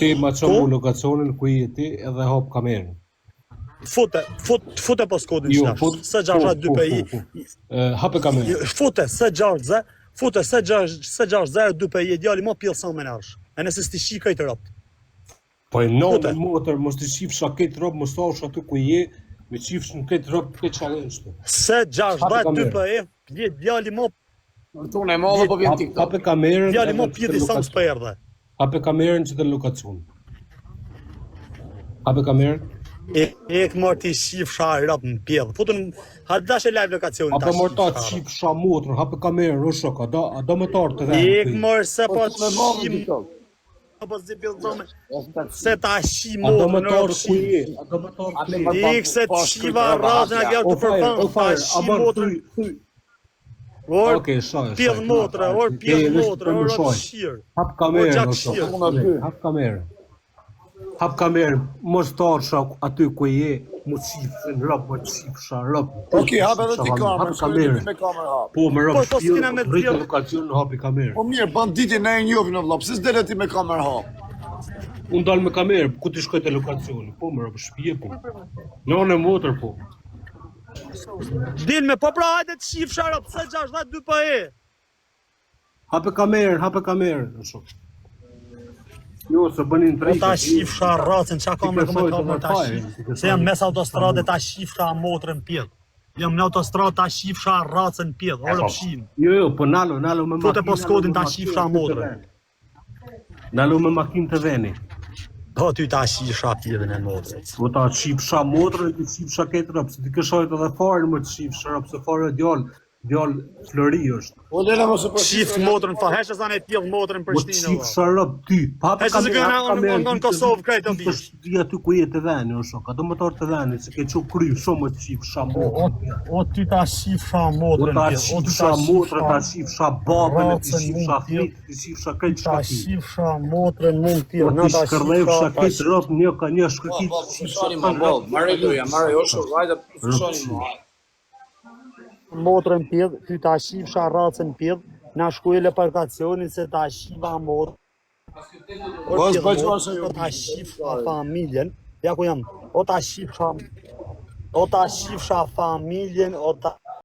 Ti ma çon lokacionin ku je ti edhe hop kamerën. Fute postkodin Jo, qnash. S62 PI. Hape kamerën. Fute S60, fute S60 PI djali më pjellson menash. E nëse sti shikaj të ropt. Po e në motër, mos të shifsh këtë rob, mos thash aty ku je, me shifsh në këtë rob këtë challenge. S62 PI djali më Tonë e madhe po vjen TikTok. Hape kamerën. djali më pjell distans për erdhe. Hape kamerën që të lokacion. Hape kamerën. E të marrë ti shifsha rap në pjellë. Futën, dash e live lokacionin Apo mor ta shifsha motrën, hape kamerën, o shok, a do më tarë të venë. E marrë se po Me madhe shim, TikTok. apo zi bildome, se ta shim A do më motrën, tarë ku je, a do më tarë ku je. Ikse të shiva razën e vjarë të përpën, ta shim motrën, or pjellë motrë, or pjellë motrë, or atë shirë. Hap kamerën, o gjak shok, hap kamerën. Hap kamerën, mos tarë aty ku je, mos shifshin rob, mos shifsha rob. Okej, hap edhe ti kamerën, Hap shkoj kamerën. me kamerë hap. Po më rob Po, s'kena me rritë t'vjell. lokacion në hapi kamerën. Po mirë, banditin e njohin o vëlla, pse s'dele ti me kamerë hap? Unë dalë me kamerë, ku ti shkoj te lokacioni? Po më rob shtëpi po. Në motër po. Dilme, po pra hajde të shifsha rap, S62 PI. Hape kamerën, o shok. Jo, se bënin Po drejtë. ta shifsha racën, qa kam me besoj të kamerë ta vërfaj, shif. Se jam mes autostrade ta shifsha motrën pjellë. Jam në autostradë ta shifsha racën pjellë, orë pshim. Jo, po nalo me makinë. Fute postkodin ta shifsha motrën. Nalo me makinë të veni. Po ty ta shifsha pjellën e motrën. Po ta shifsha motrën, ti shifsha këtë rob, se ti këshojt edhe farën më të shifsha rob, se farë djallë Flori është. Po dele mos e po Shift motrën fa, heshë sa ne pjellë motrën për Po të shtinë. shifsha rob ty. Hape Heshë se këna në Kosovë krejtë të vish. Ti aty ku je të veni, o shok, a do më tarë të veni, se ke që kry, shumë të shifsha motrën. O ty ta shifsha Po motrën ta pjellë. O ty shifsha motrën, ta shifsha babën, ti racën shifsha mund fmitë, ti shifsha këtë Ta shkati. shifsha motrën mund Po pjellë. ti shkërlefsha këtë rob, një ka një shkëtit. Po, fushoni më boll, marrë loja, marrë osho, vajte fushoni më. Motrën pjellë, ty ta shifsha racën pjellë. Na shkuj parkacionin se ta shiva motrën. Mos bëjmë se O ta shifsha familjen, ja ku jam, o ta shifsha familjen, o ta